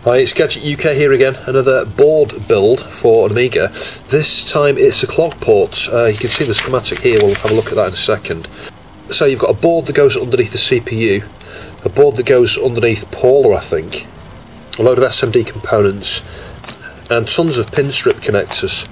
Hi, it's Gadget UK here again, another board build for an Amiga. This time it's a clock port. You can see the schematic here, we'll have a look at that in a second. So you've got a board that goes underneath the CPU, a board that goes underneath Paula, I think, a load of SMD components, and tons of pin strip connectors.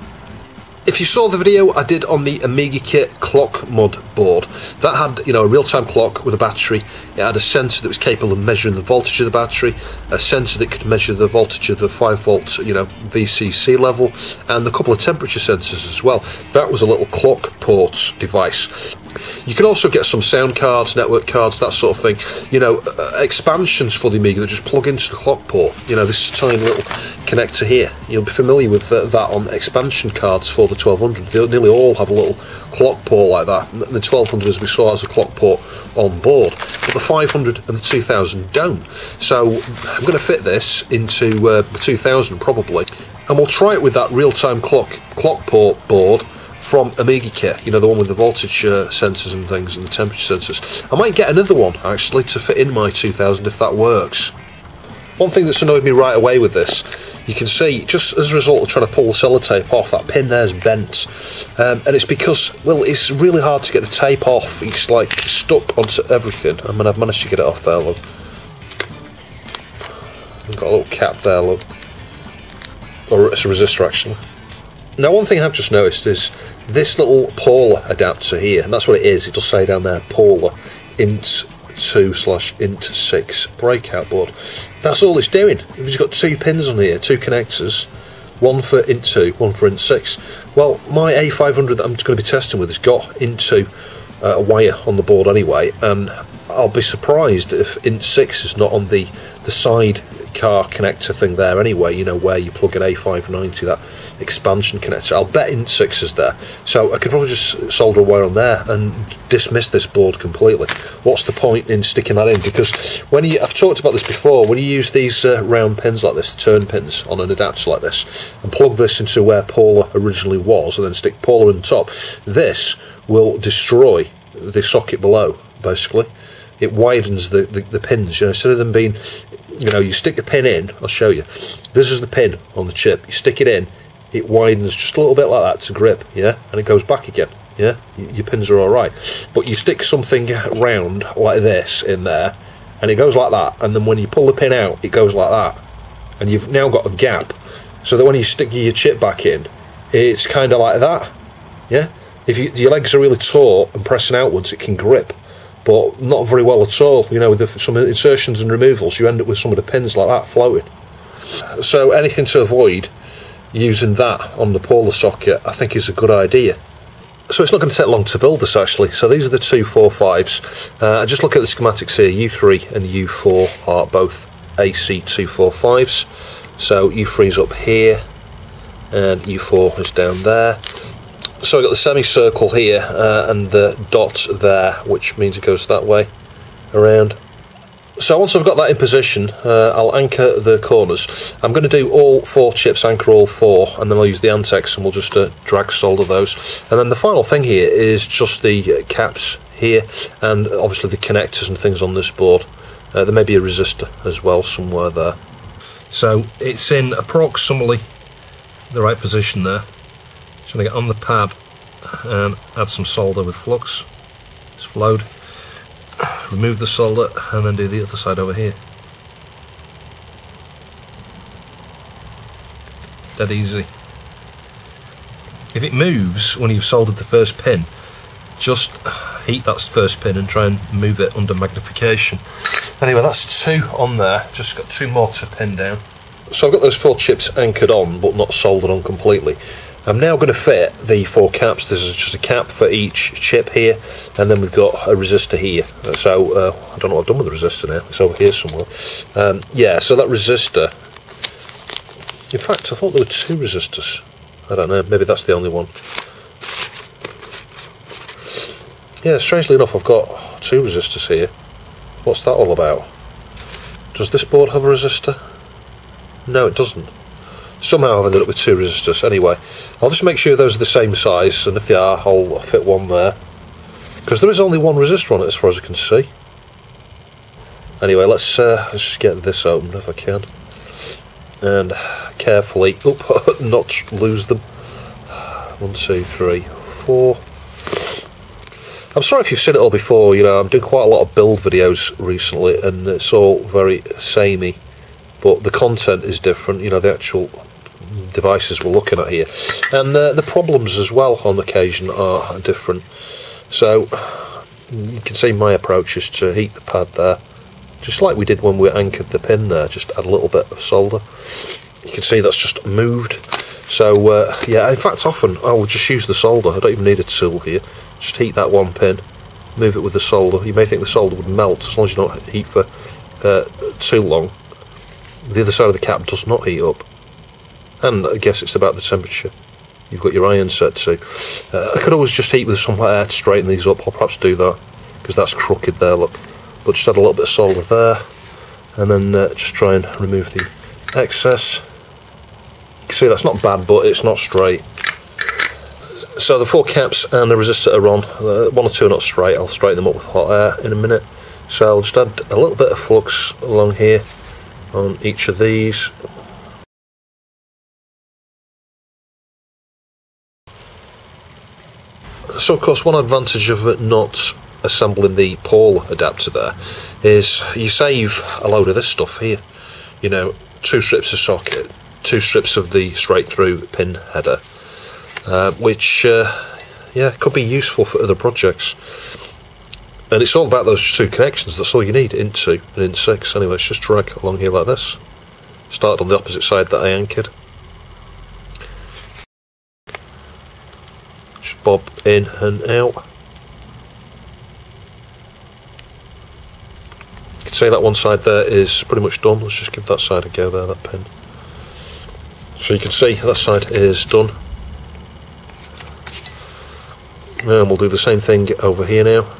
If you saw the video I did on the Amiga Kit clock mod board, that had, a real-time clock with a battery. It had a sensor that was capable of measuring the voltage of the battery, a sensor that could measure the voltage of the 5-volt, VCC level, and a couple of temperature sensors as well. That was a little clock port device. You can also get some sound cards, network cards, that sort of thing. Expansions for the Amiga that just plug into the clock port. This tiny little connector here. You'll be familiar with that on expansion cards for the 1200. They nearly all have a little clock port like that. The 1200, as we saw, has a clock port on board, but the 500 and the 2000 don't. So I'm going to fit this into the 2000 probably, and we'll try it with that real-time clock port board from Amiga Kit, the one with the voltage sensors and things and the temperature sensors. I might get another one actually to fit in my 2000 if that works. One thing that's annoyed me right away with this, you can see just as a result of trying to pull the sellotape off, that pin there's bent, and it's because, well, it's really hard to get the tape off. It's like stuck onto everything. I mean, I've managed to get it off there, look. I've got a little cap there, look. Or it's a resistor actually. Now, one thing I've just noticed is this little Paula adapter here, and that's what it is. It does say down there Paula int 2/int 6 breakout board. That's all it's doing. We've just got two pins on here, two connectors, one for int 2, one for int 6. Well, my A500 that I'm going to be testing with has got int 2 a wire on the board anyway, and I'll be surprised if int 6 is not on the side car connector thing there anyway, where you plug an A590, that expansion connector. I'll bet int 6 is there, so I could probably just solder a wire on there and dismiss this board completely. What's the point in sticking that in? Because I've talked about this before, when you use these round pins like this, turn pins on an adapter like this, and plug this into where Paula originally was, and then stick Paula on top, this will destroy the socket below, basically. It widens the pins, instead of them being, you stick the pin in, I'll show you. This is the pin on the chip. You stick it in, it widens just a little bit like that to grip, yeah? And it goes back again, yeah? Your pins are alright. But you stick something round like this in there, and it goes like that, and then when you pull the pin out, it goes like that. And you've now got a gap, so that when you stick your chip back in, it's kind of like that, yeah? If your legs are really taut and pressing outwards, it can grip, but not very well at all. With some insertions and removals, you end up with some of the pins like that floating. So anything to avoid using that on the Paula socket, I think, is a good idea. So it's not going to take long to build this actually. So these are the 245s. I just look at the schematics here. U3 and U4 are both AC 245s. So U3 is up here, and U4 is down there. So I've got the semicircle here and the dot there, which means it goes that way around. So once I've got that in position, I'll anchor the corners. I'm going to do all 4 chips, anchor all 4, and then I'll use the Antex and we'll just drag solder those. And then the final thing here is just the caps here, and obviously the connectors and things on this board. There may be a resistor as well somewhere there. So it's in approximately the right position there. Just going to get on the pad and add some solder with flux. It's flowed. Remove the solder and then do the other side over here. Dead easy. If it moves when you've soldered the first pin, just heat that first pin and try and move it under magnification. Anyway, that's 2 on there. Just got 2 more to pin down. So I've got those 4 chips anchored on but not soldered on completely. I'm now going to fit the 4 caps. This is just a cap for each chip here, and then we've got a resistor here. So I don't know what I've done with the resistor now. It's over here somewhere. Yeah, so that resistor, in fact I thought there were 2 resistors. I don't know, maybe that's the only one. Yeah, strangely enough I've got 2 resistors here. What's that all about? Does this board have a resistor? No, it doesn't. Somehow I've ended up with 2 resistors. Anyway, I'll just make sure those are the same size, and if they are, I'll fit one there. Because there is only 1 resistor on it as far as I can see. Anyway, let's just get this open if I can. and carefully, not lose them. 1, 2, 3, 4. I'm sorry if you've seen it all before. You know, I'm doing quite a lot of build videos recently, and it's all very samey, but the content is different. You know, the actual devices we're looking at here, and the problems as well on occasion are different. So you can see my approach is to heat the pad there, just like we did when we anchored the pin there. Just add a little bit of solder. You can see that's just moved. So yeah, in fact often I will just use the solder. I don't even need a tool here. Just heat that one pin, move it with the solder. You may think the solder would melt as long as you don't heat for too long. The other side of the cap does not heat up, and I guess it's about the temperature you've got your iron set to. I could always just heat with some air to straighten these up. I'll perhaps do that, because that's crooked there, look. But just add a little bit of solder there, and then just try and remove the excess. You can see that's not bad, but it's not straight. So the 4 caps and the resistor are on. 1 or 2 are not straight. I'll straighten them up with hot air in a minute. So I'll just add a little bit of flux along here on each of these. So of course one advantage of not assembling the Paul adapter there is you save a load of this stuff here. You know, 2 strips of socket, 2 strips of the straight through pin header, which yeah, could be useful for other projects. And it's all about those 2 connections. That's all you need, in 2 and in 6. Anyway, let's just drag along here like this. Start on the opposite side that I anchored. Just bob in and out. You can see that one side there is pretty much done. Let's just give that side a go there, that pin. So you can see that side is done. And we'll do the same thing over here now.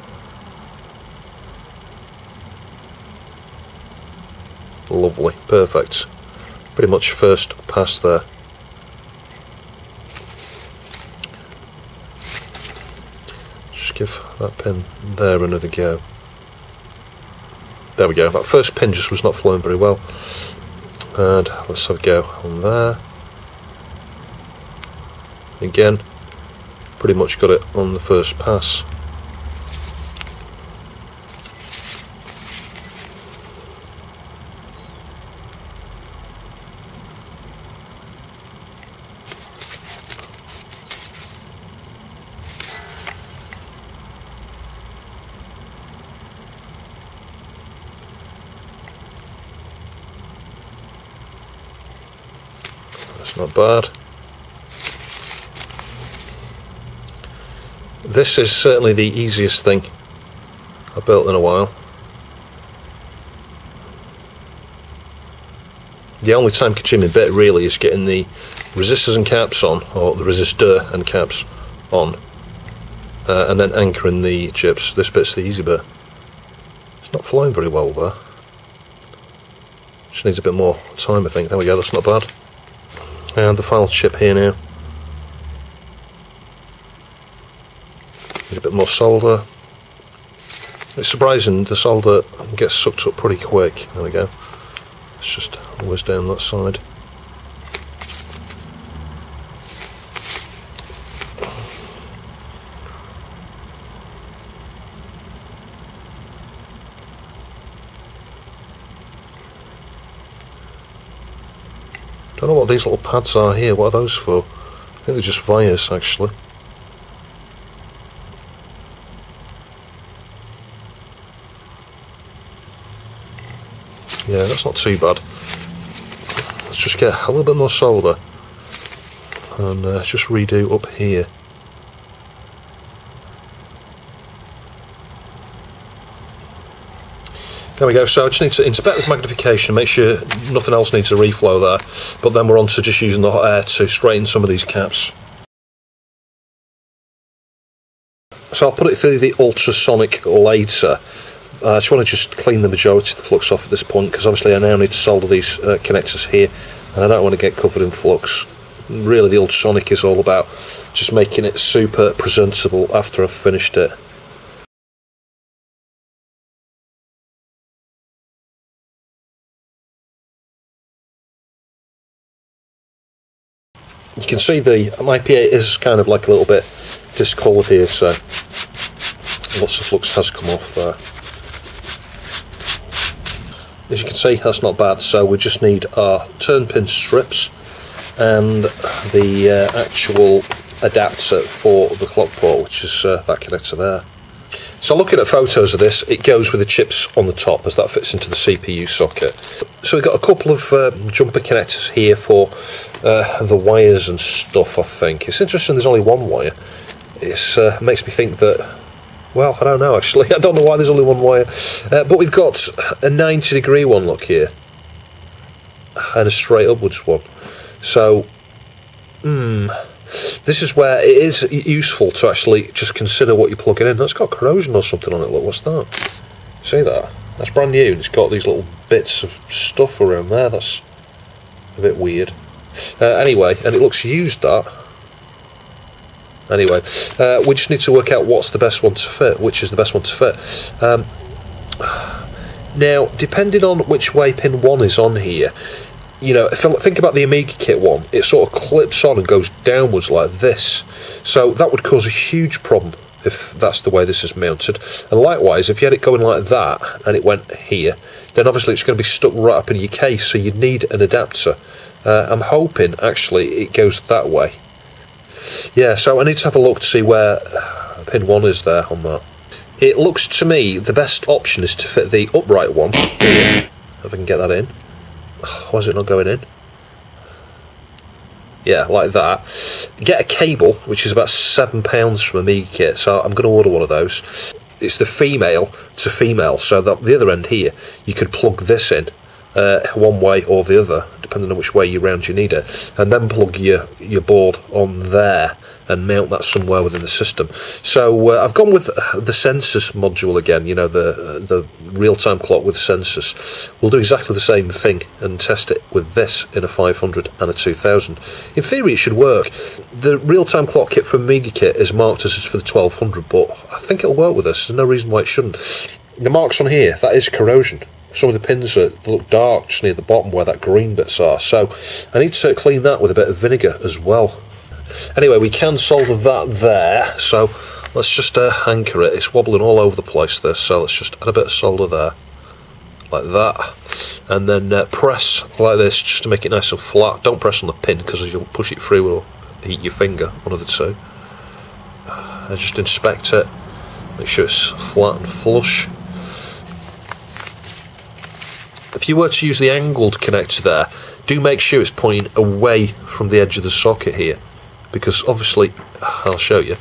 Lovely, perfect. Pretty much first pass there. Just give that pin there another go. There we go. That first pin just was not flowing very well. And let's have a go on there. Again, pretty much got it on the first pass. That's not bad. This is certainly the easiest thing I've built in a while. The only time consuming bit really is getting the resistors and caps on, or the resistor and caps on, and then anchoring the chips. This bit's the easy bit. It's not flowing very well there. Just needs a bit more time, I think. There we go, that's not bad. And the final chip here now. Need a bit more solder. It's surprising, the solder gets sucked up pretty quick. There we go. It's just always down that side. Don't know what these little pads are here. What are those for? I think they're just wires, actually. Yeah, that's not too bad. Let's just get a little bit more solder and just redo up here. There we go. So I just need to inspect with magnification, make sure nothing else needs a reflow there, but then we're on to just using the hot air to straighten some of these caps. So I'll put it through the ultrasonic later. I just want to just clean the majority of the flux off at this point, because obviously I now need to solder these connectors here, and I don't want to get covered in flux. Really, the ultrasonic is all about just making it super presentable after I've finished it. You can see my P8 is kind of like a little bit discoloured here, so lots of flux has come off there. As you can see, that's not bad, so we just need our turn pin strips and the actual adapter for the clock port, which is that connector there. So looking at photos of this, it goes with the chips on the top as that fits into the CPU socket. So we've got a couple of jumper connectors here for the wires and stuff, I think. It's interesting there's only one wire. It makes me think that, well, I don't know actually. I don't know why there's only one wire. But we've got a 90-degree one, look here. And a straight upwards one. So, this is where it is useful to actually just consider what you're plugging in. That's got corrosion or something on it, look, what's that? See that? That's brand new, and it's got these little bits of stuff around there. That's a bit weird. Anyway, and it looks used, that. Anyway, we just need to work out what's the best one to fit, which is the best one to fit. Now, depending on which way pin 1 is on here, you know, if I think about the Amiga kit one, it sort of clips on and goes downwards like this. So that would cause a huge problem if that's the way this is mounted. And likewise, if you had it going like that and it went here, then obviously it's going to be stuck right up in your case, so you'd need an adapter. I'm hoping, actually, it goes that way. Yeah, so I need to have a look to see where pin 1 is there on that. It looks to me the best option is to fit the upright one here, if I can get that in. Why is it not going in? Yeah, like that. Get a cable, which is about £7 from Amiga kit, so I'm going to order one of those. It's the female to female, so that the other end here, you could plug this in one way or the other, depending on which way you round you need it, and then plug your board on there and mount that somewhere within the system. So I've gone with the Sensors module again, you know, the real-time clock with sensors. We'll do exactly the same thing and test it with this in a 500 and a 2000. In theory it should work. The real-time clock kit from Amiga Kit is marked as for the 1200, but I think it'll work with this. There's no reason why it shouldn't. The marks on here, that is corrosion. Some of the pins look dark just near the bottom where that green bits are, so I need to clean that with a bit of vinegar as well. Anyway, we can solder that there, so let's just anchor it. It's wobbling all over the place, this, so let's just add a bit of solder there, like that, and then press like this just to make it nice and flat. Don't press on the pin, because as you'll push it through, it'll heat your finger, one of the two. I just inspect it, make sure it's flat and flush. If you were to use the angled connector there, do make sure it's pointing away from the edge of the socket here, because obviously, I'll show you,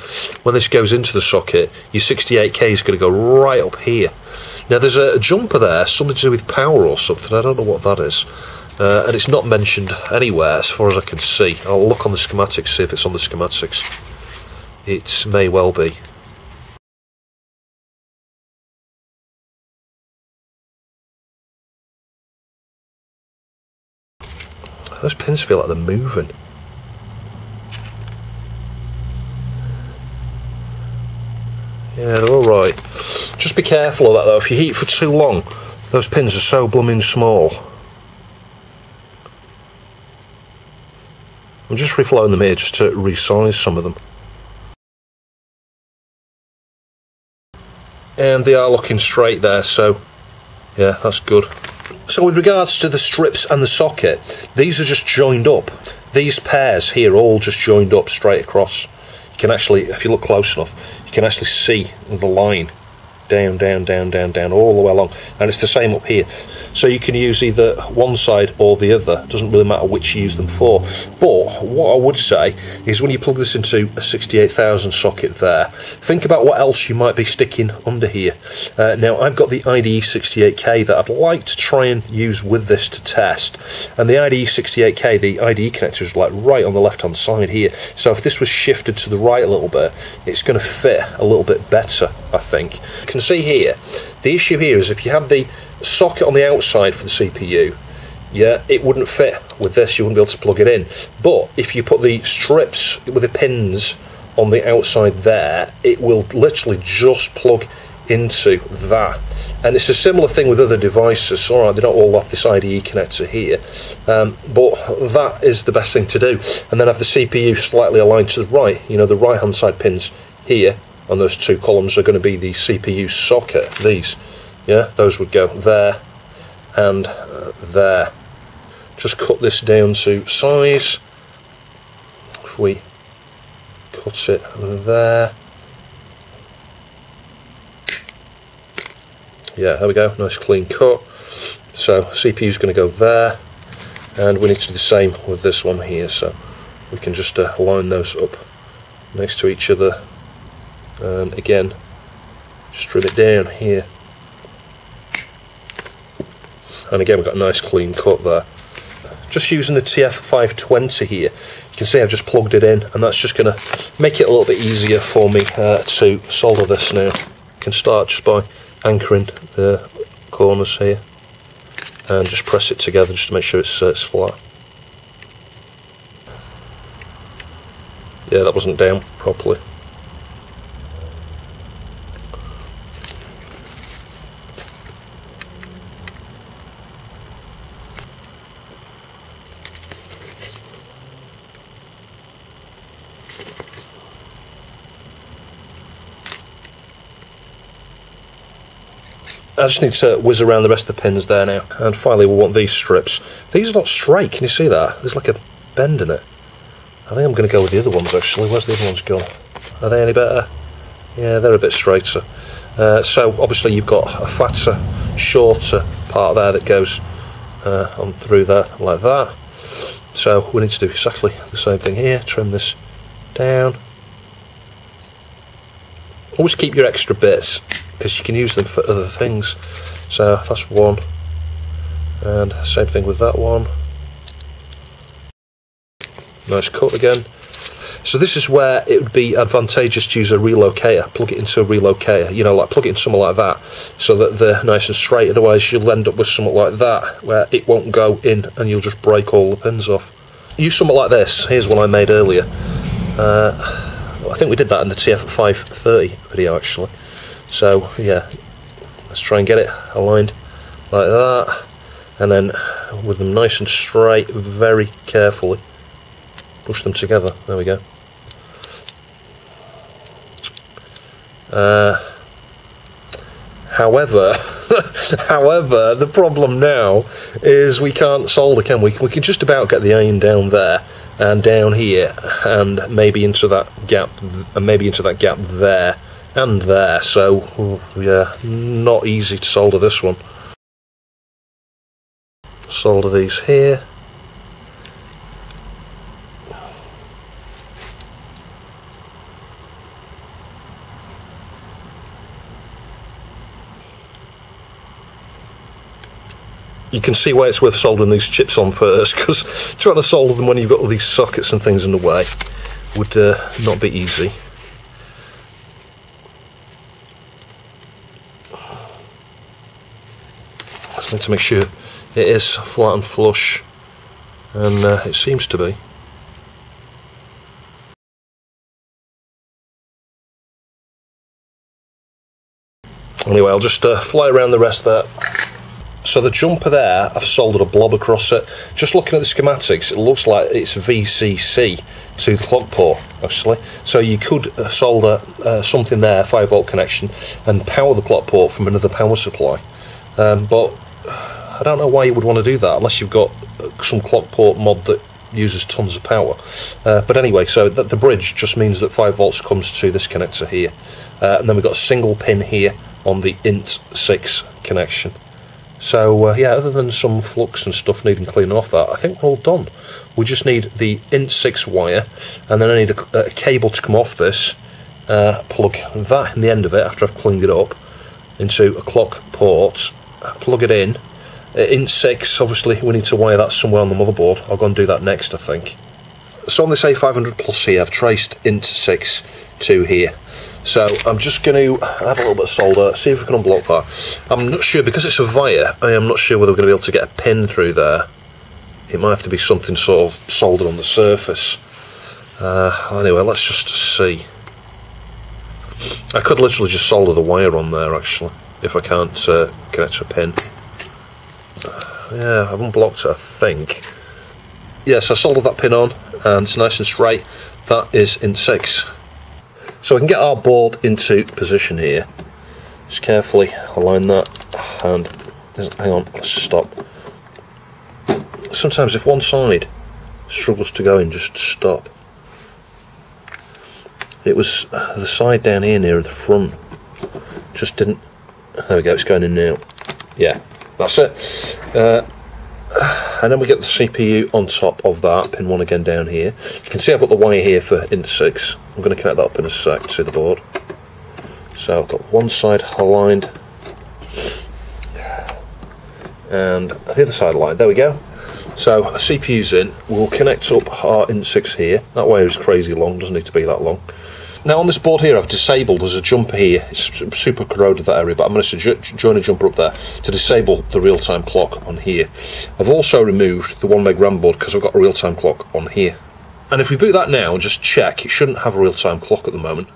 when this goes into the socket, your 68K is going to go right up here. Now there's a jumper there, something to do with power or something, I don't know what that is, and it's not mentioned anywhere as far as I can see. I'll look on the schematics, see if it's on the schematics. It may well be. Those pins feel like they're moving. Yeah, they're alright. Just be careful of that though, if you heat for too long, those pins are so blooming small. I'm just reflowing them here just to resize some of them. And they are looking straight there, so yeah, that's good. So with regards to the strips and the socket, these are just joined up. These pairs here are all just joined up straight across. You can actually, if you look close enough, you can actually see the line down, down, down, down, down, all the way along. And it's the same up here. So you can use either one side or the other. It doesn't really matter which you use them for. But what I would say is when you plug this into a 68,000 socket there, think about what else you might be sticking under here. Now, I've got the IDE 68K that I'd like to try and use with this to test. And the IDE 68K, the IDE connector is like right on the left-hand side here. So if this was shifted to the right a little bit, it's going to fit a little bit better, I think. You can see here, the issue here is if you had the socket on the outside for the CPU, yeah, it wouldn't fit with this, you wouldn't be able to plug it in. But if you put the strips with the pins on the outside there, it will literally just plug into that. And it's a similar thing with other devices. Alright, they don't all have this IDE connector here, but that is the best thing to do. And then have the CPU slightly aligned to the right. You know, the right hand side pins here on those two columns are going to be the CPU socket. These, yeah, those would go there and there. Just cut this down to size. If we cut it there, yeah, there we go, nice clean cut. So CPU is going to go there, and we need to do the same with this one here, so we can just line those up next to each other, and again just trim it down here, and again we've got a nice clean cut there. Just using the TF520 here, you can see I've just plugged it in, and that's just going to make it a little bit easier for me to solder this now. You can start just by anchoring the corners here and just press it together just to make sure it's flat. Yeah, that wasn't down properly. I just need to whiz around the rest of the pins there now. And finally we'll want these strips. These are not straight, can you see that? There's like a bend in it. I think I'm going to go with the other ones actually. Where's the other ones gone? Are they any better? Yeah, they're a bit straighter. So obviously you've got a fatter, shorter part there that goes on through there like that. So we need to do exactly the same thing here. Trim this down. Always keep your extra bits, because you can use them for other things. So that's one, and same thing with that one. Nice cut again. So this is where it would be advantageous to use a relocator. Plug it into a relocator, you know, like plug it in something like that, so that they're nice and straight. Otherwise you'll end up with something like that, where it won't go in and you'll just break all the pins off. Use something like this. Here's one I made earlier. I think we did that in the TF530 video actually. So yeah, let's try and get it aligned like that, and then with them nice and straight, very carefully push them together. There we go. However, the problem now is we can't solder, can we? We can just about get the iron down there and down here, and maybe into that gap, and maybe into that gap there and there. So yeah, not easy to solder this one. Solder these here. You can see why it's worth soldering these chips on first, because trying to solder them when you've got all these sockets and things in the way would not be easy. Just need to make sure it is flat and flush, and it seems to be. Anyway, I'll just fly around the rest there. So the jumper there, I've soldered a blob across it. Just looking at the schematics, it looks like it's VCC to the clock port, actually. So you could solder something there, 5-volt connection, and power the clock port from another power supply. But I don't know why you would want to do that, unless you've got some clock port mod that uses tons of power. But anyway, so the bridge just means that 5 volts comes to this connector here. And then we've got a single pin here on the INT6 connection. So yeah, other than some flux and stuff needing cleaning off that, I think we're all done. We just need the INT6 wire, and then I need a cable to come off this, plug that in the end of it after I've cleaned it up into a clock port, plug it in. INT6, obviously we need to wire that somewhere on the motherboard. I'll go and do that next, I think. So on this A500 Plus here, I've traced INT6 to here. So I'm just going to add a little bit of solder, see if we can unblock that. I'm not sure, because it's a via, I am not sure whether we're going to be able to get a pin through there. It might have to be something sort of soldered on the surface. Anyway, let's just see. I could literally just solder the wire on there, actually, if I can't connect a pin. Yeah, I haven't blocked it, I think. Yes, I soldered that pin on, and it's nice and straight. That is in 6. So we can get our board into position here. Just carefully align that, and hang on, let's stop. Sometimes if one side struggles to go in, just stop. It was the side down here near the front. Just didn't... There we go, it's going in now. Yeah, that's it. And then we get the CPU on top of that, pin 1 again down here. You can see I've got the wire here for in 6. I'm going to connect that up in a sec to the board. So I've got one side aligned, and the other side aligned. There we go. So CPU's in. We'll connect up our INT6 here. That wire is crazy long, doesn't need to be that long. Now on this board here I've disabled, there's a jumper here, it's super corroded that area, but I'm going to join a jumper up there to disable the real-time clock on here. I've also removed the 1 meg RAM board because I've got a real-time clock on here. And if we boot that now and just check, it shouldn't have a real-time clock at the moment.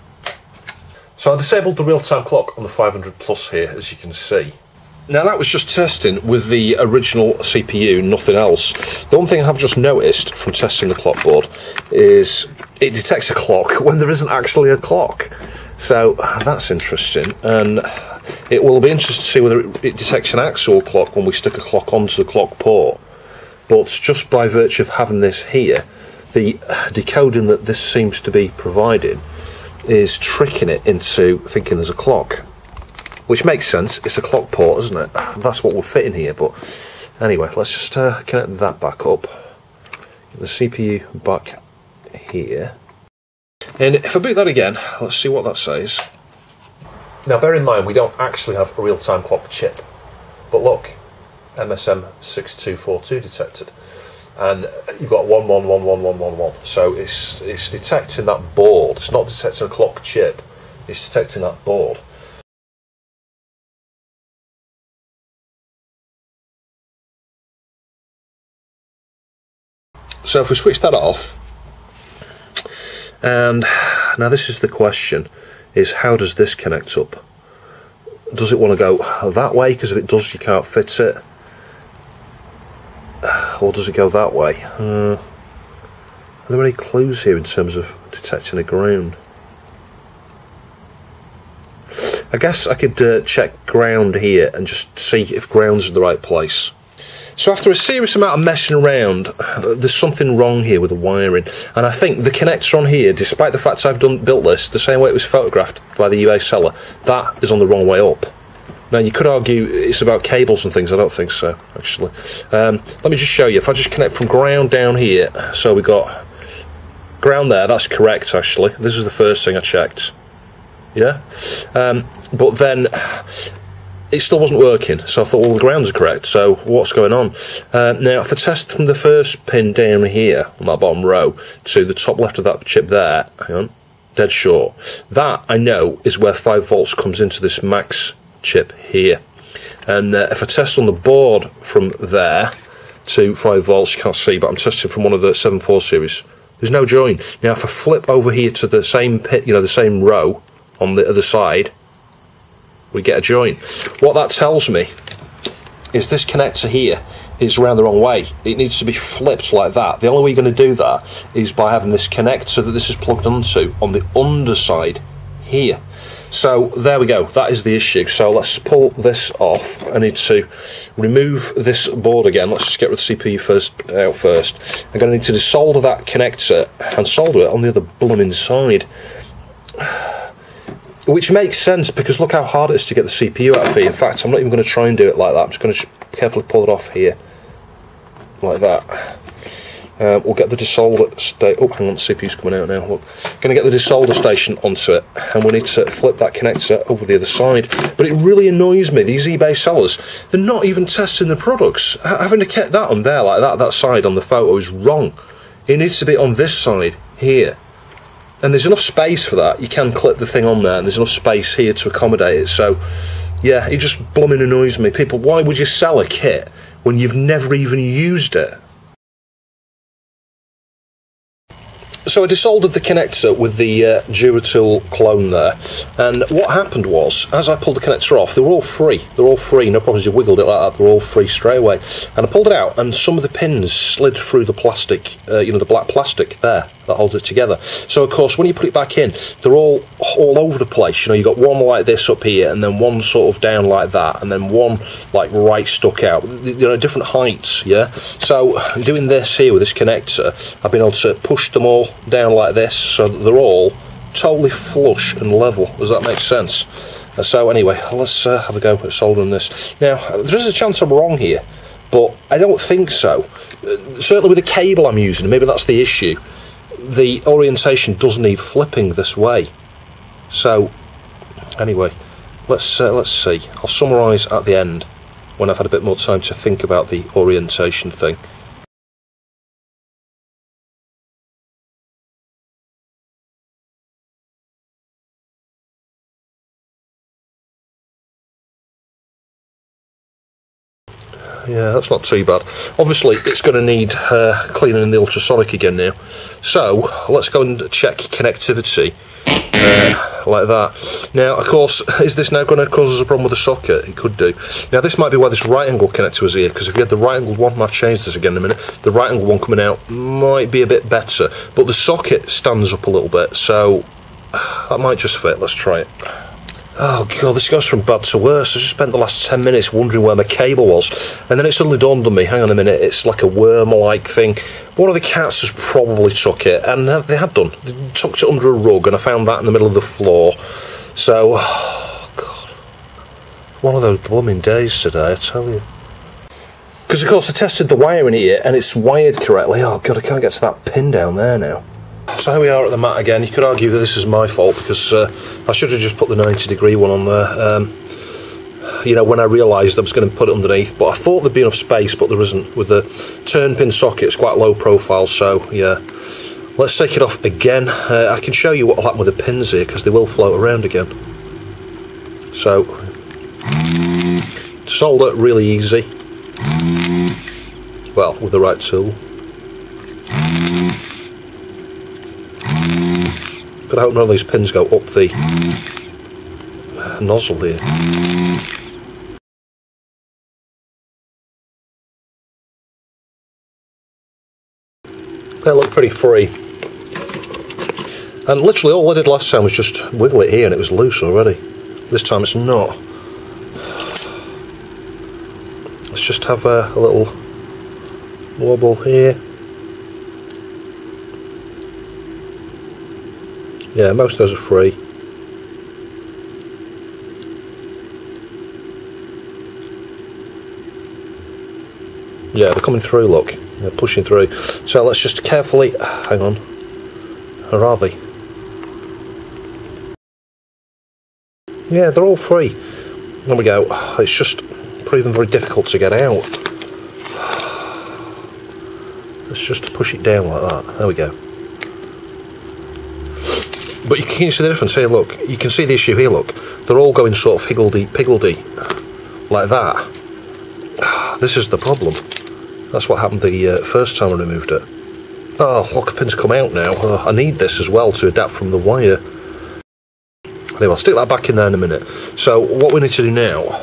So I disabled the real-time clock on the 500 Plus here, as you can see. Now that was just testing with the original CPU, nothing else. The one thing I have just noticed from testing the clock board is it detects a clock when there isn't actually a clock. So that's interesting, and it will be interesting to see whether it detects an actual clock when we stick a clock onto the clock port. But just by virtue of having this here, the decoding that this seems to be providing is tricking it into thinking there's a clock. Which makes sense, it's a clock port, isn't it? That's what will fit in here, but anyway, let's just connect that back up. Get the CPU back here. And if I boot that again, let's see what that says. Now bear in mind, we don't actually have a real-time clock chip. But look, MSM 6242 detected. And you've got 11111111. So it's detecting that board, it's not detecting a clock chip, it's detecting that board. So if we switch that off, and now this is the question, is how does this connect up? Does it want to go that way? Because if it does, you can't fit it. Or does it go that way? Are there any clues here in terms of detecting a ground? I guess I could check ground here and just see if ground's in the right place. So after a serious amount of messing around, there's something wrong here with the wiring, and I think the connector on here, despite the fact I've built this the same way it was photographed by the eBay seller, that is on the wrong way up. Now you could argue it's about cables and things. I don't think so, actually. Let me just show you. If I just connect from ground down here, so we got ground there, that's correct actually. This is the first thing I checked. Yeah? But then it still wasn't working, so I thought, well, the grounds are correct, so what's going on? Now, if I test from the first pin down here, on that bottom row, to the top left of that chip there, hang on, dead short, that, I know, is where 5 volts comes into this max chip here. And if I test on the board from there to 5 volts, you can't see, but I'm testing from one of the 7.4 series, there's no join. Now, if I flip over here to the same pit, the same row on the other side, we get a join. What that tells me is this connector here is around the wrong way. It needs to be flipped like that. The only way you're going to do that is by having this connector that this is plugged onto on the underside here. So there we go, that is the issue. So let's pull this off. I need to remove this board again. Let's just get rid of the CPU out first. I'm going to need to desolder that connector and solder it on the other blooming side. Which makes sense, because look how hard it is to get the CPU out of here. In fact, I'm not even going to try and do it like that. I'm just going to carefully pull it off here. Like that. We'll get the desolder station. Oh, hang on, the CPU's coming out now. Look. Going to get the desolder station onto it, and we need to flip that connector over the other side. But it really annoys me, these eBay sellers, they're not even testing the products. Having to keep that on there like that, that side on the photo is wrong. It needs to be on this side, here. And there's enough space for that. You can clip the thing on there, and there's enough space here to accommodate it. So, yeah, it just blooming annoys me. People, why would you sell a kit when you've never even used it? So I desoldered the connector with the Duratool clone there, and what happened was, as I pulled the connector off, they were all free. They're all free, no problems, you wiggled it like that, they're all free straight away. And I pulled it out, and some of the pins slid through the plastic, the black plastic there that holds it together. So of course, when you put it back in, they're all over the place. You've got one like this up here, and then one sort of down like that, and then one like right stuck out, different heights, yeah? So doing this here with this connector, I've been able to push them all down like this, so that they're all totally flush and level. Does that make sense? So anyway, let's have a go at soldering this. Now, there is a chance I'm wrong here, but I don't think so. Certainly with the cable I'm using, maybe that's the issue. The orientation does need flipping this way. So anyway, let's see. I'll summarise at the end when I've had a bit more time to think about the orientation thing. Yeah, that's not too bad. Obviously, it's going to need cleaning in the ultrasonic again now. So, let's go and check connectivity. Like that. Now, of course, is this now going to cause us a problem with the socket? It could do. Now, this might be why this right angle connector was here, because if you had the right angled one, I've changed this again in a minute, the right angled one coming out might be a bit better. But the socket stands up a little bit, so that might just fit. Let's try it. Oh god, this goes from bad to worse. I just spent the last 10 minutes wondering where my cable was, and then it suddenly dawned on me, hang on a minute, it's like a worm-like thing. One of the cats has probably took it, and they had done. They tucked it under a rug, and I found that in the middle of the floor. So, oh god, one of those blooming days today, I tell you. Because of course I tested the wire in here, and it's wired correctly. Oh god, I can't get to that pin down there now. So here we are at the mat again. You could argue that this is my fault, because I should have just put the 90-degree one on there, when I realised I was going to put it underneath. But I thought there'd be enough space, but there isn't. With the turn pin socket, it's quite low profile, so yeah. Let's take it off again. I can show you what will happen with the pins here, because they will float around again. So, to solder, really easy. Well, with the right tool. But I hope none of these pins go up the nozzle here. They look pretty free. And literally all I did last time was just wiggle it here and it was loose already. This time it's not. Let's just have a little wobble here. Yeah, most of those are free. Yeah, they're coming through, look. They're pushing through. So let's just carefully... hang on. Or are they? Yeah, they're all free. There we go. It's just proving very difficult to get out. Let's just push it down like that. There we go. But you can see the difference here, look. You can see the issue here, look. They're all going sort of higgledy-piggledy, like that. This is the problem. That's what happened the first time I removed it. Oh, look, the pin's come out now. Oh, I need this as well to adapt from the wire. Anyway, I'll stick that back in there in a minute. So, what we need to do now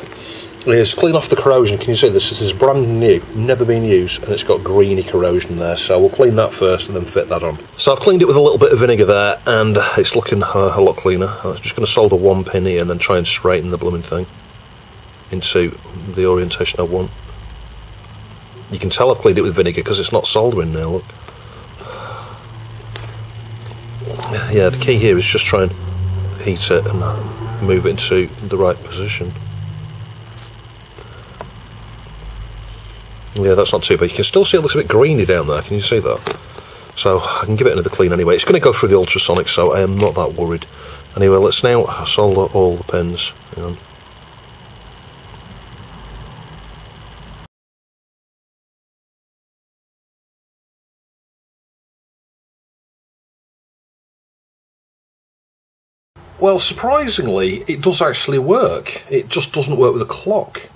is clean off the corrosion. Can you see this? This is brand new, never been used, and it's got greeny corrosion there. So we'll clean that first and then fit that on. So I've cleaned it with a little bit of vinegar there, and it's looking a lot cleaner. I'm just going to solder one pin here and then try and straighten the blooming thing into the orientation I want. You can tell I've cleaned it with vinegar because it's not soldering now, look. Yeah, the key here is just try and heat it and move it into the right position. Yeah, that's not too bad. You can still see it looks a bit greeny down there. Can you see that? So I can give it another clean anyway. It's going to go through the ultrasonic, so I am not that worried. Anyway, let's now solder all the pins. Hang on. Well, surprisingly, it does actually work. It just doesn't work with the clock.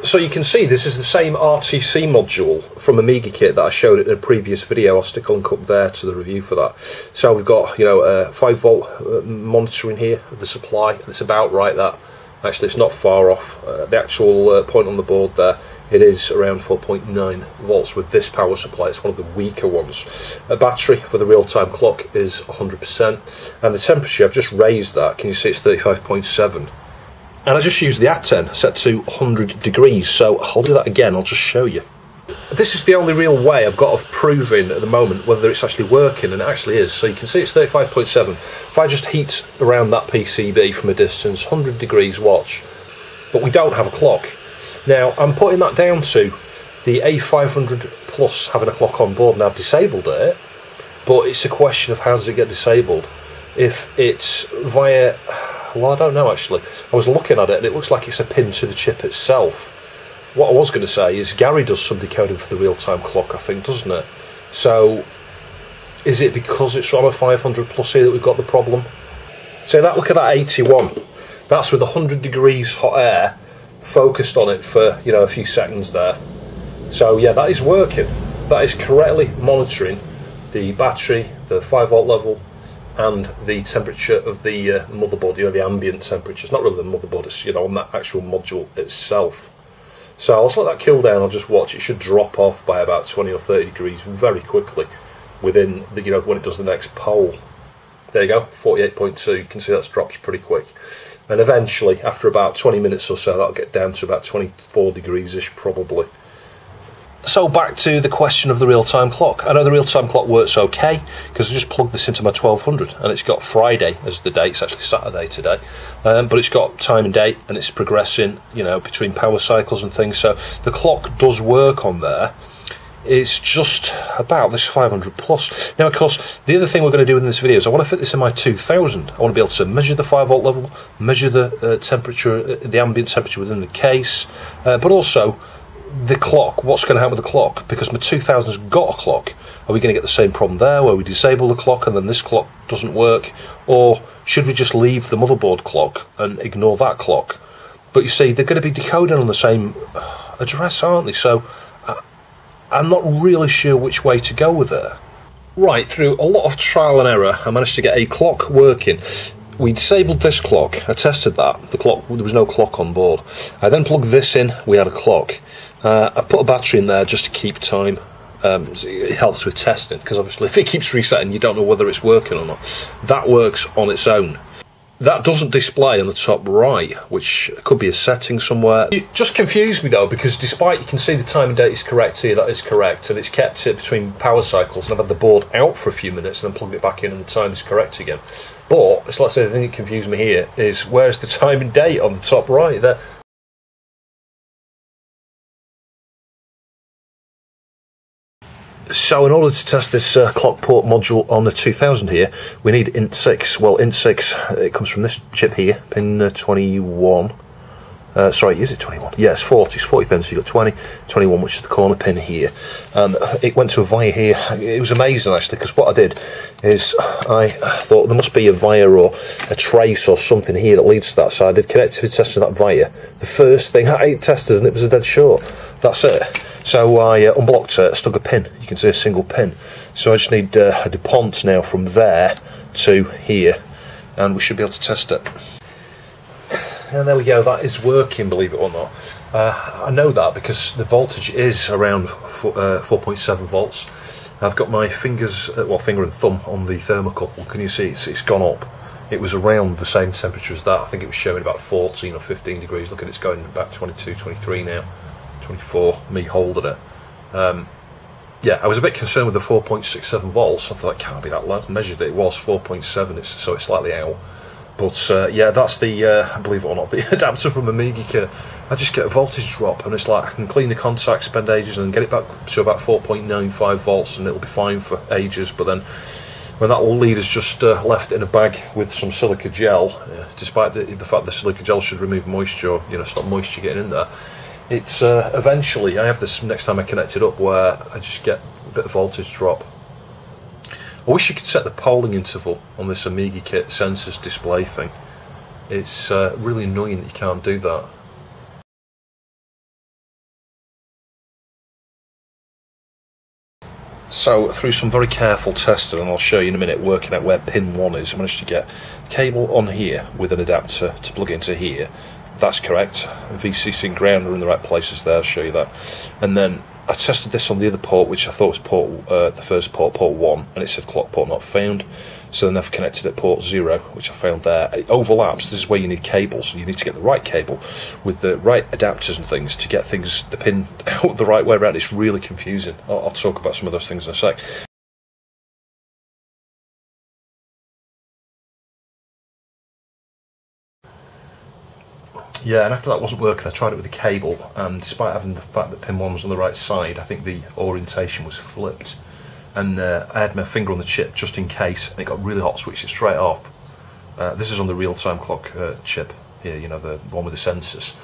So you can see this is the same RTC module from Amiga Kit that I showed in a previous video. I'll stick a link up there to the review for that. So we've got, you know, a 5-volt monitoring here of the supply. It's about right, that. Actually, it's not far off. The actual point on the board there, it is around 4.9 volts with this power supply. It's one of the weaker ones. A battery for the real-time clock is 100%, and the temperature, I've just raised that. Can you see it's 35.7? And I just used the Aten set to 100 degrees, so I'll do that again. I'll just show you. This is the only real way I've got of proving at the moment whether it's actually working, and it actually is. So you can see it's 35.7. If I just heat around that PCB from a distance, 100 degrees, watch. But we don't have a clock. Now, I'm putting that down to the A500 Plus having a clock on board, and I've disabled it, but it's a question of how does it get disabled. If it's via, well, I don't know actually. I was looking at it and it looks like it's a pin to the chip itself. What I was going to say is Gary does some decoding for the real-time clock, I think, doesn't it? So, is it because it's on a 500 Plus here that we've got the problem? So that, look at that 81. That's with 100 degrees hot air focused on it for, you know, a few seconds there. So yeah, that is working. That is correctly monitoring the battery, the 5-volt level, and the temperature of the motherboard, you know, the ambient temperature. It's not really the motherboard, it's, you know, on that actual module itself. So I'll just let that cool down, I'll just watch. It should drop off by about 20 or 30 degrees very quickly within the, you know, when it does the next pole. There you go, 48.2, you can see that drops pretty quick. And eventually, after about 20 minutes or so, that'll get down to about 24 degrees-ish probably. So back to the question of the real-time clock. I know the real-time clock works okay, because I just plugged this into my 1200, and it's got Friday as the date. It's actually Saturday today. But it's got time and date, and it's progressing, you know, between power cycles and things. So the clock does work on there. It's just about this 500 Plus. Now, of course, the other thing we're going to do in this video is I want to fit this in my 2000. I want to be able to measure the 5-volt level, measure the temperature, the ambient temperature within the case, but also the clock. What's going to happen with the clock? Because my 2000's got a clock. Are we going to get the same problem there, where we disable the clock and then this clock doesn't work? Or should we just leave the motherboard clock and ignore that clock? But you see, they're going to be decoding on the same address, aren't they? So I'm not really sure which way to go with it. Right, through a lot of trial and error, I managed to get a clock working. We disabled this clock, I tested that, the clock, there was no clock on board. I then plugged this in, we had a clock. I put a battery in there just to keep time. It helps with testing, because obviously if it keeps resetting you don't know whether it's working or not. That works on its own. That doesn't display on the top right, which could be a setting somewhere. It just confused me though, because despite you can see the time and date is correct here, that is correct, and it's kept it between power cycles, and I've had the board out for a few minutes and then plugged it back in and the time is correct again. But, it's like I say, the thing that confused me here is where's the time and date on the top right there? So in order to test this clock port module on the 2000 here, we need INT6. Well, INT6, it comes from this chip here, pin 21. Sorry, is it 21? Yes, 40. It's 40 pins, so you've got 20, 21, which is the corner pin here. And it went to a via here. It was amazing, actually, because what I did is I thought there must be a via or a trace or something here that leads to that. So I did connectivity testing that via. The first thing I tested, and it was a dead short. That's it. So I unblocked it, stuck a pin. You can see a single pin. So I just need a DuPont now from there to here, and we should be able to test it. And there we go, that is working, believe it or not. I know that because the voltage is around 4.7 volts. I've got my fingers, well, finger and thumb on the thermocouple. Can you see it's gone up? It was around the same temperature as that. I think it was showing about 14 or 15 degrees. Look at it's going about 22, 23 now. 24, me holding it. Yeah, I was a bit concerned with the 4.67 volts. I thought it can't be that low. I measured it, it was 4.7, so it's slightly out. But yeah, that's the, believe it or not, the adapter from Amiga Kit. I just get a voltage drop, and it's like I can clean the contacts, spend ages, and get it back to about 4.95 volts, and it'll be fine for ages. But then, when that little lead is just left in a bag with some silica gel, despite the fact the silica gel should remove moisture, you know, stop moisture getting in there, it's eventually, I have this next time I connect it up, where I just get a bit of voltage drop. I wish you could set the polling interval on this Amiga Kit sensors display thing. It's really annoying that you can't do that. So through some very careful testing, and I'll show you in a minute, working out where pin 1 is, I managed to get cable on here with an adapter to plug into here. That's correct. VCC and ground are in the right places there, I'll show you that. And then I tested this on the other port, which I thought was port, the first port, port 1, and it said clock port not found. So then I've connected at port 0, which I found there. It overlaps. This is where you need cables, and you need to get the right cable with the right adapters and things to get things, the pin out the right way around. It's really confusing. I'll talk about some of those things in a sec. Yeah, and after that wasn't working, I tried it with a cable, and despite having the fact that pin 1 was on the right side, I think the orientation was flipped. And I had my finger on the chip just in case, and it got really hot, switched it straight off. This is on the real-time clock chip here, you know, the one with the sensors.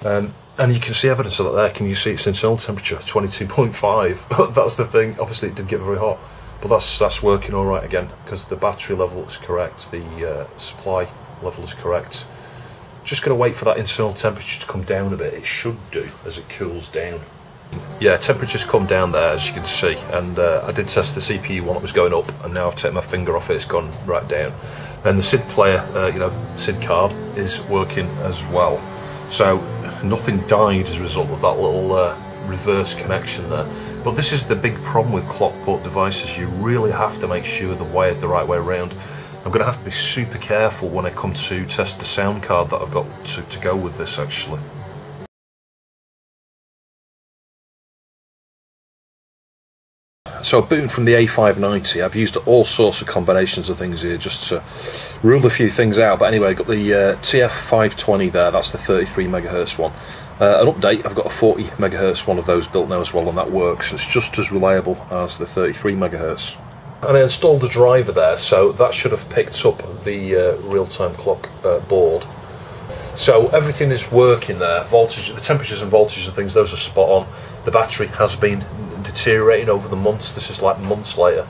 And you can see evidence of that there. Can you see its internal temperature, 22.5? That's the thing. Obviously it didn't get very hot, but that's working all right again, because the battery level is correct, the supply level is correct. Just going to wait for that internal temperature to come down a bit. It should do as it cools down. Yeah, temperature's come down there, as you can see, and I did test the CPU one that was going up, and now I've taken my finger off it, it's gone right down. And the SID player, you know, SID card is working as well. So nothing died as a result of that little reverse connection there. But this is the big problem with clock port devices. You really have to make sure they're wired the right way around. I'm going to have to be super careful when I come to test the sound card that I've got to go with this, actually. So booting from the A590, I've used all sorts of combinations of things here just to rule a few things out. But anyway, I've got the TF520 there, that's the 33 MHz one. An update, I've got a 40 MHz one of those built now as well, and that works. It's just as reliable as the 33 MHz. And I installed the driver there, so that should have picked up the real-time clock board. So everything is working there. Voltage, the temperatures and voltages and things, those are spot on. The battery has been deteriorating over the months. This is like months later.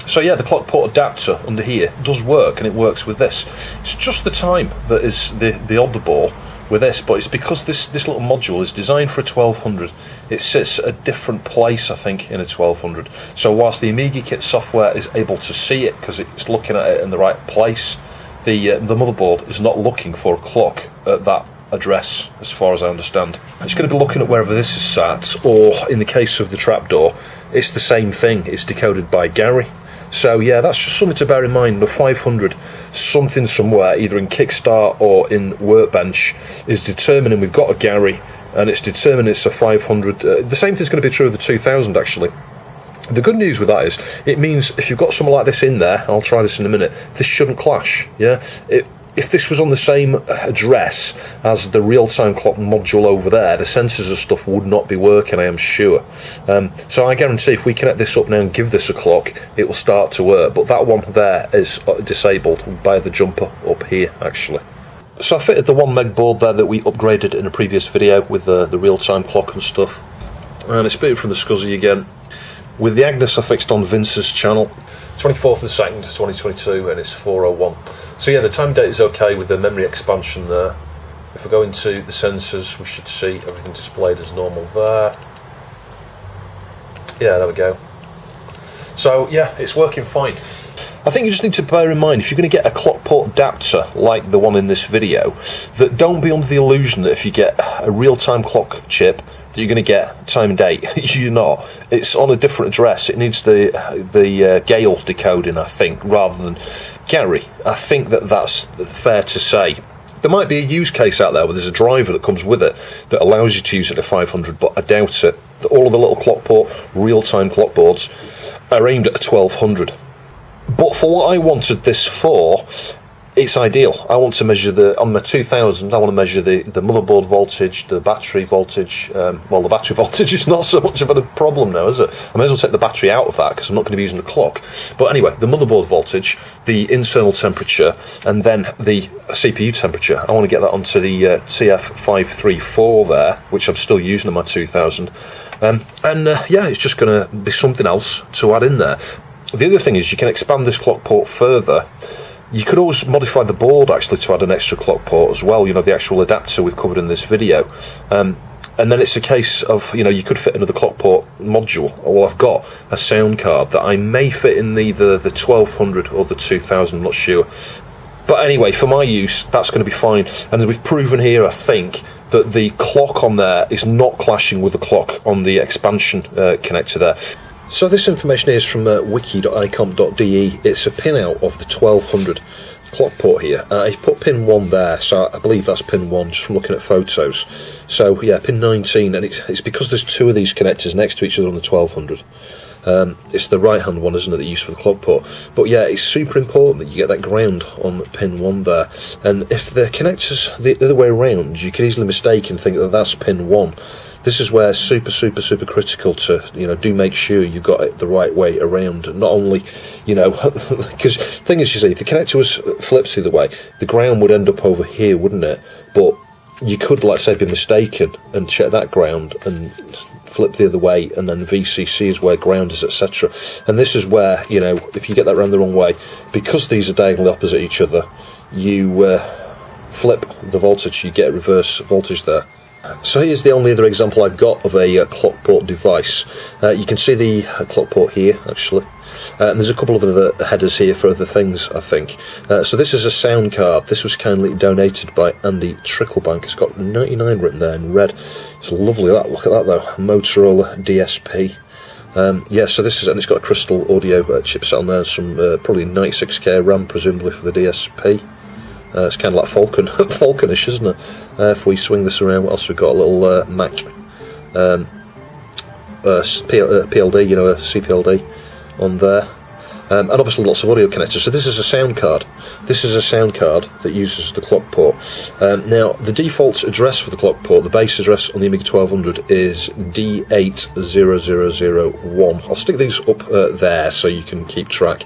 So yeah, the clock port adapter under here does work, and it works with this. It's just the time that is the oddball with this, but it's because this little module is designed for a 1200. It sits at a different place, I think, in a 1200. So whilst the Amiga Kit software is able to see it because it's looking at it in the right place, the motherboard is not looking for a clock at that address, as far as I understand. It's going to be looking at wherever this is sat, or in the case of the trapdoor, it's the same thing. It's decoded by Gary. So yeah, that's just something to bear in mind. The 500 something somewhere, either in Kickstart or in Workbench, is determining we've got a Gary, and it's determining it's a 500. The same thing's going to be true of the 2000, actually. The good news with that is, it means if you've got something like this in there, I'll try this in a minute, this shouldn't clash. Yeah, if this was on the same address as the real-time clock module over there, the sensors and stuff would not be working, I am sure. So I guarantee if we connect this up now and give this a clock, it will start to work. But that one there is disabled by the jumper up here, actually. So I fitted the 1 meg board there that we upgraded in a previous video with the real-time clock and stuff. And it's booted from the SCSI again. With the Agnes I fixed on Vince's channel, 24th of the 2nd, 2022, and it's 4:01. So yeah, the time date is okay with the memory expansion there. If we go into the sensors, we should see everything displayed as normal there. Yeah, there we go. So yeah, it's working fine. I think you just need to bear in mind, if you're going to get a clock port adapter like the one in this video, that don't be under the illusion that if you get a real-time clock chip that you're going to get time and date. You're not. It's on a different address. It needs the Gale decoding, I think, rather than Gary. I think that's fair to say. There might be a use case out there where there's a driver that comes with it that allows you to use it at 500, but I doubt it. All of the little clock port real-time clock boards are aimed at a 1200. But for what I wanted this for, it's ideal. I want to measure on my 2000, I want to measure the motherboard voltage, the battery voltage. Well, the battery voltage is not so much of a problem now, is it? I may as well take the battery out of that because I'm not going to be using the clock. But anyway, the motherboard voltage, the internal temperature, and then the CPU temperature. I want to get that onto the TF534 there, which I'm still using on my 2000. Yeah, it's just going to be something else to add in there. The other thing is you can expand this clock port further. You could always modify the board actually to add an extra clock port as well, you know, the actual adapter we've covered in this video. And then it's a case of, you know, you could fit another clock port module. Well, I've got a sound card that I may fit in either the 1200 or the 2000, I'm not sure. But anyway, for my use, that's going to be fine. And we've proven here, I think, that the clock on there is not clashing with the clock on the expansion connector there. So this information here is from wiki.icomp.de. It's a pinout of the 1200 clock port here. I've put pin 1 there, so I believe that's pin 1 just from looking at photos. So yeah, pin 19, and it's because there's 2 of these connectors next to each other on the 1200. It's the right hand one, isn't it, that you use for the clock port. But yeah, it's super important that you get that ground on pin 1 there. And if the connector's the other way around, you can easily mistake and think that that's pin 1. This is where super critical to, you know, do make sure you've got it the right way around. Not only, you know, because the thing is, you see, if the connector was flipped the other way, the ground would end up over here, wouldn't it? But you could, like say, be mistaken and check that ground and flip the other way, and then VCC is where ground is, etc. And this is where, you know, if you get that round the wrong way, because these are diagonally opposite each other, you flip the voltage, you get reverse voltage there. So here's the only other example I've got of a clock port device. You can see the clock port here, actually, and there's a couple of other headers here for other things, I think. So this is a sound card. This was kindly donated by Andy Tricklebank. It's got 99 written there in red. It's lovely, that. Look at that though. Motorola DSP. Yeah, so this is, and it's got a crystal audio chipset on there, some probably 96k RAM, presumably for the DSP. It's kind of like Falconish, isn't it? If we swing this around, what else we've got? A little Mac PLD, you know, a CPLD on there. And obviously lots of audio connectors. So this is a sound card. This is a sound card that uses the clock port. Now, the default address for the clock port, the base address on the Amiga 1200 is D80001. I'll stick these up there so you can keep track.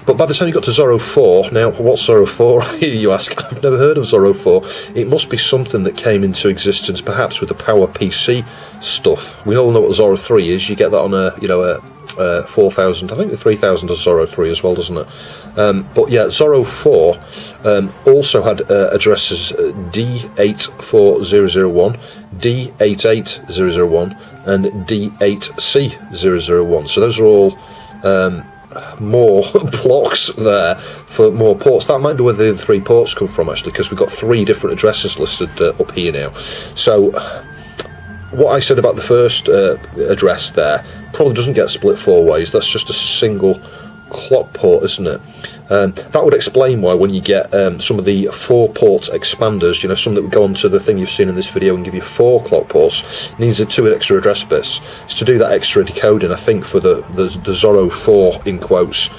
But by the time you got to Zorro 4, now what's Zorro 4, you ask? I've never heard of Zorro 4. It must be something that came into existence perhaps with the PowerPC stuff. We all know what Zorro 3 is. You get that on a, you know, a 4000, I think the 3000 does Zorro 3 as well, doesn't it? But yeah, Zorro 4 also had addresses D84001, D88001 and D8C001. So those are all more blocks there for more ports. That might be where the 3 ports come from, actually, because we've got 3 different addresses listed up here now. So what I said about the first address there probably doesn't get split 4 ways. That's just a single clock port, isn't it? That would explain why when you get some of the 4-port expanders, you know, some that would go onto the thing you've seen in this video and give you 4 clock ports, needs the 2 extra address bits. It's to do that extra decoding, I think, for the Zorro 4 in quotes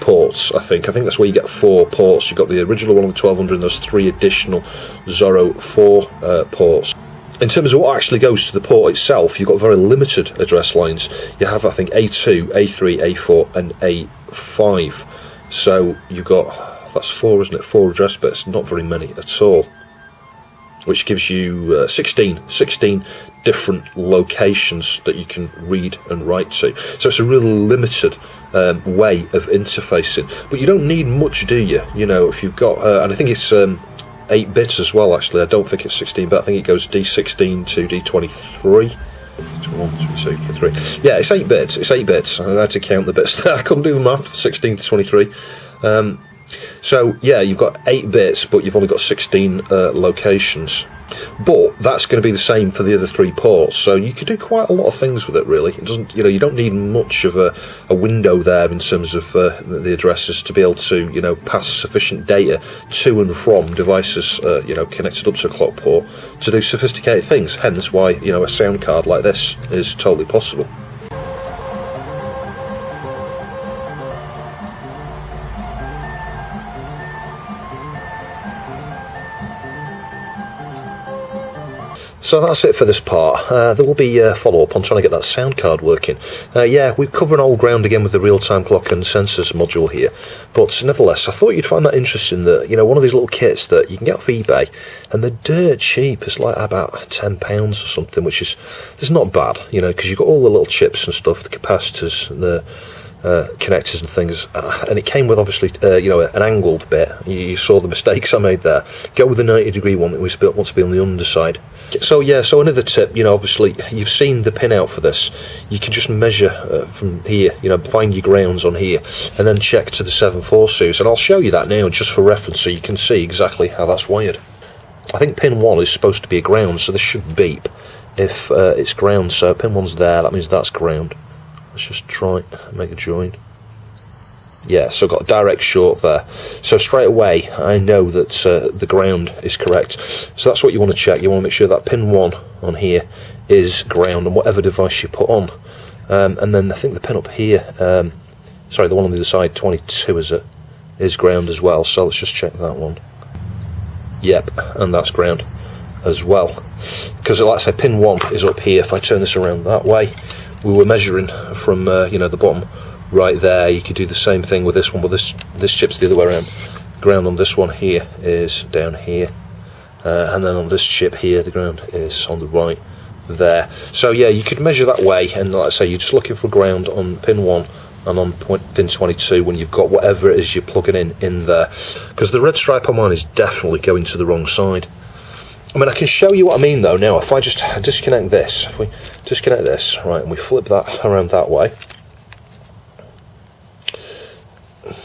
ports. I think that's where you get 4 ports. You've got the original one on the 1200 and there's 3 additional Zorro 4 ports. In terms of what actually goes to the port itself, you've got very limited address lines. You have, I think, A2, A3, A4 and A5. So you've got, that's 4, isn't it? 4 address bits, not very many at all. Which gives you 16 different locations that you can read and write to. So it's a really limited way of interfacing. But you don't need much, do you? You know, if you've got, and I think it's 8 bits as well, actually. I don't think it's 16, but I think it goes D16 to D23. 1, 2, 3. Yeah, it's 8 bits. It's 8 bits. I had to count the bits. I couldn't do the math. 16 to 23. So yeah, you've got 8 bits, but you've only got 16 locations. But that's going to be the same for the other 3 ports, so you could do quite a lot of things with it, really. It doesn't, you know, you don't need much of a window there in terms of the addresses to be able to, you know, pass sufficient data to and from devices, you know, connected up to a clock port to do sophisticated things. Hence why, you know, a sound card like this is totally possible. So that's it for this part. There will be a follow-up on trying to get that sound card working. Yeah, we're covering old ground again with the real-time clock and sensors module here. But nevertheless, I thought you'd find that interesting that, you know, one of these little kits that you can get off eBay, and they're dirt cheap. It's like about £10 or something, which is not bad, you know, because you've got all the little chips and stuff, the capacitors, and the connectors and things, and it came with obviously you know, an angled bit. You saw the mistakes I made there. Go with the 90-degree one that we want to be on the underside. So yeah, so another tip, you know, obviously you've seen the pin out for this. You can just measure from here, you know, find your grounds on here, and then check to the 7/4 series. And I'll show you that now just for reference, so you can see exactly how that's wired. I think pin 1 is supposed to be a ground, so this should beep if it's ground. So pin 1's there, that means that's ground. Let's just try and make a join. Yeah, so I've got a direct short there. So straight away, I know that the ground is correct. So that's what you want to check. You want to make sure that pin 1 on here is ground on whatever device you put on. And then I think the pin up here, sorry, the one on the other side, 22 is ground as well. So let's just check that one. Yep, and that's ground as well. Because like I said, pin 1 is up here. If I turn this around that way, we were measuring from you know, the bottom right there. You could do the same thing with this one, but this chip's the other way around. Ground on this one here is down here, and then on this chip here, the ground is on the right there. So yeah, you could measure that way, and like I say, you're just looking for ground on pin 1 and on pin 22 when you've got whatever it is you're plugging in there, because the red stripe on mine is definitely going to the wrong side. I mean, I can show you what I mean though now. If I just disconnect this, if we disconnect this, right, and we flip that around that way,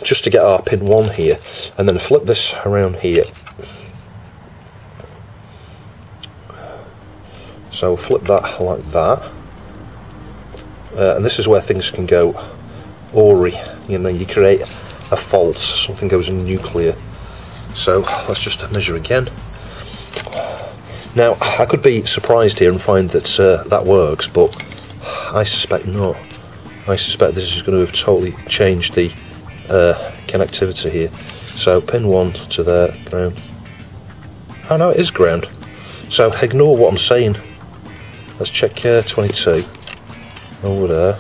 just to get our pin 1 here, and then flip this around here. So flip that like that, and this is where things can go awry. You know, you create a fault, something goes nuclear. So let's just measure again. Now, I could be surprised here and find that that works, but I suspect not. I suspect this is going to have totally changed the connectivity here. So pin 1 to there, ground. Oh no, it is ground. So ignore what I'm saying. Let's check 22 over there.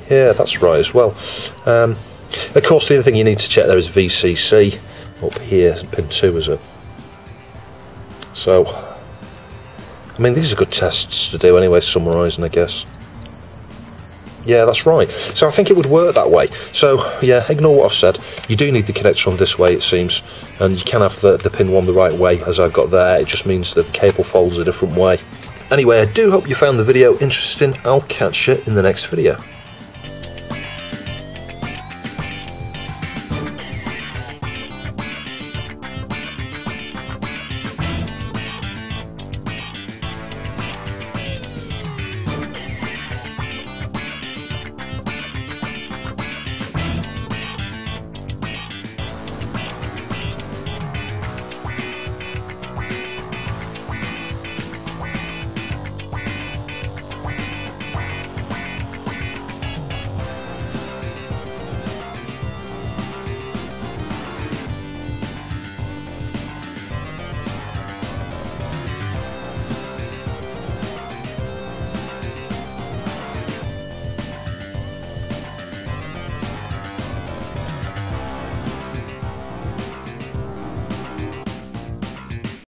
Yeah, that's right as well. Of course, the other thing you need to check there is VCC. Up here, pin 2 is it? So, I mean, these are good tests to do anyway, summarising, I guess. Yeah, that's right. So I think it would work that way. So, yeah, ignore what I've said. You do need the connector on this way, it seems. And you can have the pin 1 the right way, as I've got there. It just means that the cable folds a different way. Anyway, I do hope you found the video interesting. I'll catch you in the next video.